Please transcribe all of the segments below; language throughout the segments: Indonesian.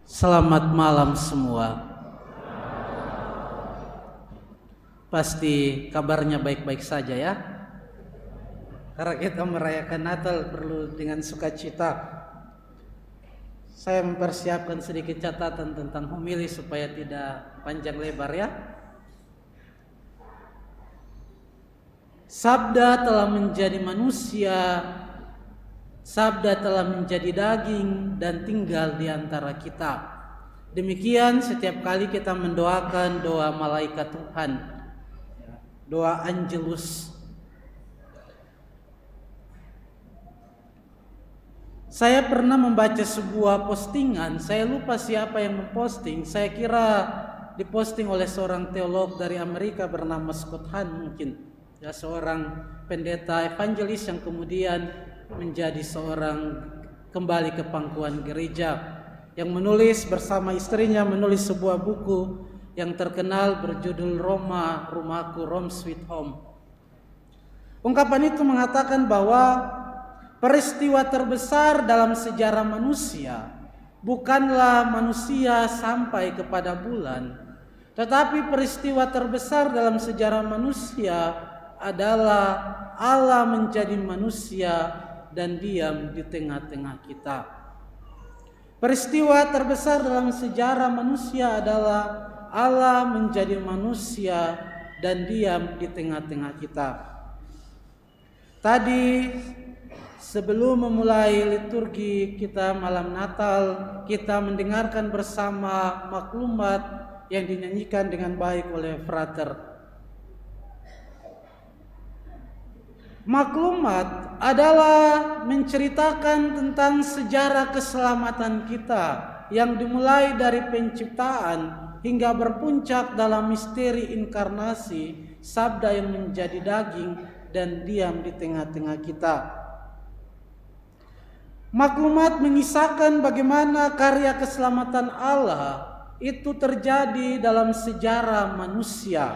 Selamat malam semua. Pasti kabarnya baik-baik saja ya. Karena kita merayakan Natal perlu dengan sukacita. Saya mempersiapkan sedikit catatan tentang homili supaya tidak panjang lebar ya. Sabda telah menjadi manusia, Sabda telah menjadi daging dan tinggal di antara kita. Demikian setiap kali kita mendoakan doa malaikat Tuhan, doa Angelus. Saya pernah membaca sebuah postingan, saya lupa siapa yang memposting, saya kira diposting oleh seorang teolog dari Amerika bernama Scott Hahn mungkin. Ya, seorang pendeta evangelis yang kemudian menjadi seorang kembali ke pangkuan gereja, yang menulis bersama istrinya menulis sebuah buku yang terkenal berjudul Roma, Rumahku, Rome Sweet Home. Ungkapan itu mengatakan bahwa peristiwa terbesar dalam sejarah manusia bukanlah manusia sampai kepada bulan, tetapi peristiwa terbesar dalam sejarah manusia adalah Allah menjadi manusia dan diam di tengah-tengah kita. Peristiwa terbesar dalam sejarah manusia adalah Allah menjadi manusia dan diam di tengah-tengah kita. Tadi sebelum memulai liturgi kita malam Natal, kita mendengarkan bersama maklumat yang dinyanyikan dengan baik oleh Frater. Maklumat adalah menceritakan tentang sejarah keselamatan kita yang dimulai dari penciptaan hingga berpuncak dalam misteri inkarnasi, Sabda yang menjadi daging dan diam di tengah-tengah kita. Maklumat mengisahkan bagaimana karya keselamatan Allah itu terjadi dalam sejarah manusia.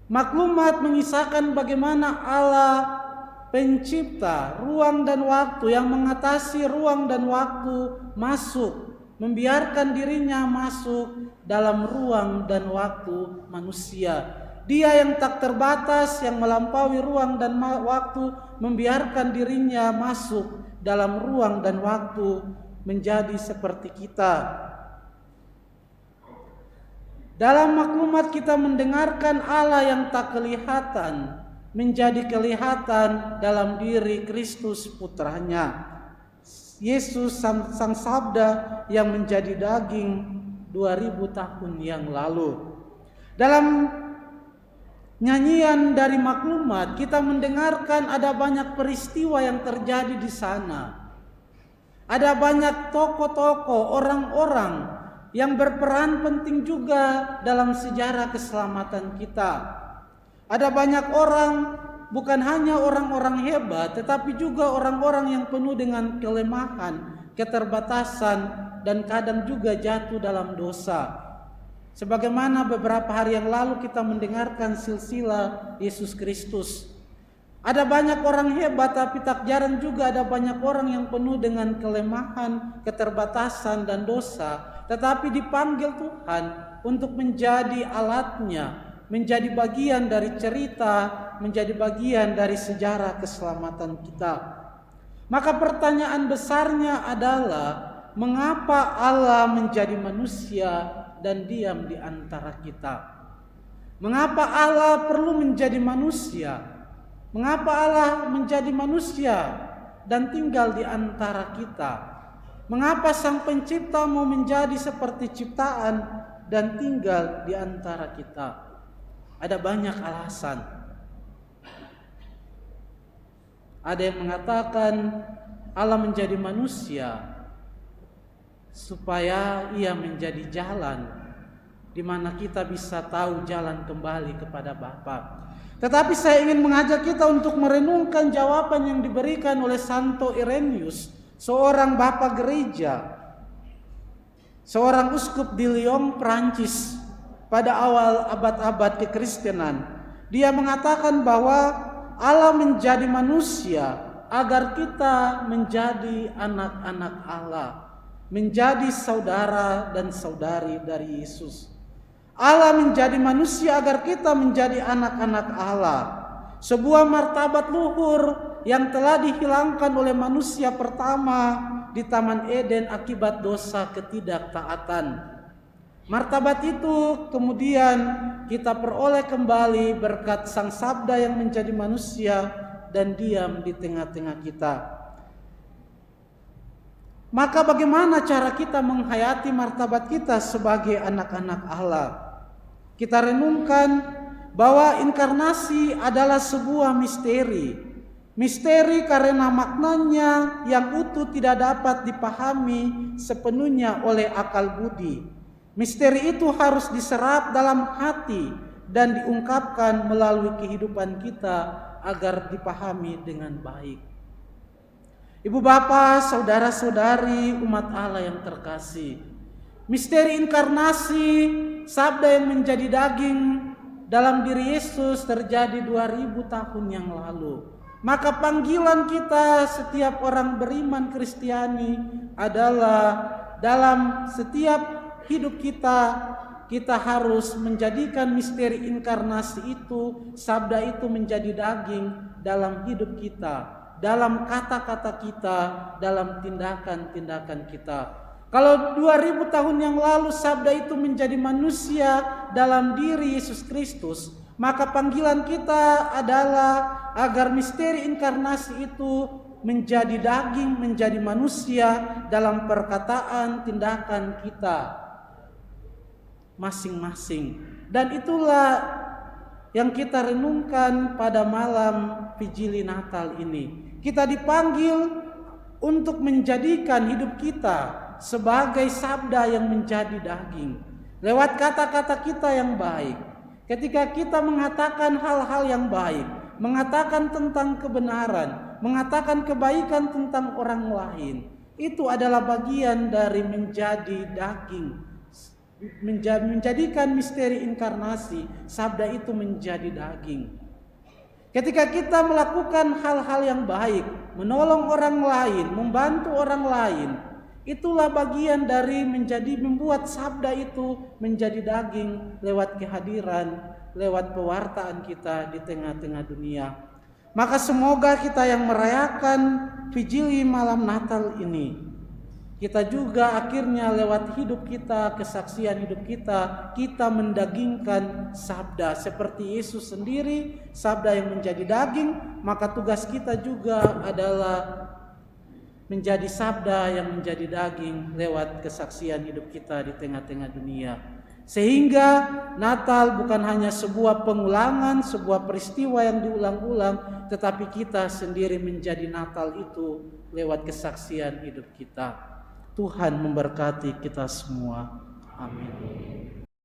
Maklumat mengisahkan bagaimana Allah pencipta ruang dan waktu yang mengatasi ruang dan waktu masuk, membiarkan dirinya masuk dalam ruang dan waktu manusia. Dia yang tak terbatas, yang melampaui ruang dan waktu, membiarkan dirinya masuk dalam ruang dan waktu menjadi seperti kita. Dalam maklumat kita mendengarkan Allah yang tak kelihatan menjadi kelihatan dalam diri Kristus putranya, Yesus sang Sabda yang menjadi daging 2000 tahun yang lalu. Dalam nyanyian dari maklumat kita mendengarkan ada banyak peristiwa yang terjadi di sana. Ada banyak tokoh-tokoh, orang-orang yang berperan penting juga dalam sejarah keselamatan kita. Ada banyak orang, bukan hanya orang-orang hebat, tetapi juga orang-orang yang penuh dengan kelemahan, keterbatasan, dan kadang juga jatuh dalam dosa. Sebagaimana beberapa hari yang lalu kita mendengarkan silsilah Yesus Kristus. Ada banyak orang hebat, tapi tak jarang juga ada banyak orang yang penuh dengan kelemahan, keterbatasan, dan dosa, tetapi dipanggil Tuhan untuk menjadi alatnya, menjadi bagian dari cerita, menjadi bagian dari sejarah keselamatan kita. Maka pertanyaan besarnya adalah, mengapa Allah menjadi manusia dan diam di antara kita? Mengapa Allah perlu menjadi manusia? Mengapa Allah menjadi manusia dan tinggal di antara kita? Mengapa Sang Pencipta mau menjadi seperti ciptaan dan tinggal di antara kita? Ada banyak alasan. Ada yang mengatakan Allah menjadi manusia supaya ia menjadi jalan di mana kita bisa tahu jalan kembali kepada Bapa. Tetapi saya ingin mengajak kita untuk merenungkan jawaban yang diberikan oleh Santo Irenaeus, seorang bapa gereja, seorang uskup di Lyon, Prancis pada awal abad-abad kekristenan. Dia mengatakan bahwa Allah menjadi manusia agar kita menjadi anak-anak Allah. menjadi saudara dan saudari dari Yesus. Allah menjadi manusia agar kita menjadi anak-anak Allah. Sebuah martabat luhur yang telah dihilangkan oleh manusia pertama di Taman Eden akibat dosa ketidaktaatan. Martabat itu kemudian kita peroleh kembali berkat Sang Sabda yang menjadi manusia dan diam di tengah-tengah kita. Maka bagaimana cara kita menghayati martabat kita sebagai anak-anak Allah? Kita renungkan bahwa inkarnasi adalah sebuah misteri. Misteri karena maknanya yang utuh tidak dapat dipahami sepenuhnya oleh akal budi. Misteri itu harus diserap dalam hati dan diungkapkan melalui kehidupan kita agar dipahami dengan baik. Ibu bapak, saudara-saudari umat Allah yang terkasih, misteri inkarnasi, sabda yang menjadi daging dalam diri Yesus terjadi 2000 tahun yang lalu. Maka panggilan kita setiap orang beriman Kristiani adalah dalam setiap hidup kita harus menjadikan misteri inkarnasi itu, sabda itu menjadi daging dalam hidup kita, dalam kata-kata kita, dalam tindakan-tindakan kita. Kalau 2000 tahun yang lalu sabda itu menjadi manusia dalam diri Yesus Kristus, maka panggilan kita adalah agar misteri inkarnasi itu menjadi daging, menjadi manusia dalam perkataan, tindakan kita masing-masing. Dan itulah yang kita renungkan pada malam Vigili Natal ini. Kita dipanggil untuk menjadikan hidup kita sebagai sabda yang menjadi daging lewat kata-kata kita yang baik. Ketika kita mengatakan hal-hal yang baik, mengatakan tentang kebenaran, mengatakan kebaikan tentang orang lain, itu adalah bagian dari menjadi daging, menjadikan misteri inkarnasi, sabda itu menjadi daging. Ketika kita melakukan hal-hal yang baik, menolong orang lain, membantu orang lain, itulah bagian dari membuat sabda itu menjadi daging lewat kehadiran, lewat pewartaan kita di tengah-tengah dunia. Maka semoga kita yang merayakan Vigili malam Natal ini, kita juga akhirnya lewat hidup kita, kesaksian hidup kita mendagingkan sabda seperti Yesus sendiri, sabda yang menjadi daging. Maka tugas kita juga adalah menjadi sabda yang menjadi daging lewat kesaksian hidup kita di tengah-tengah dunia. Sehingga Natal bukan hanya sebuah pengulangan, sebuah peristiwa yang diulang-ulang, tetapi kita sendiri menjadi Natal itu lewat kesaksian hidup kita. Tuhan memberkati kita semua. Amin.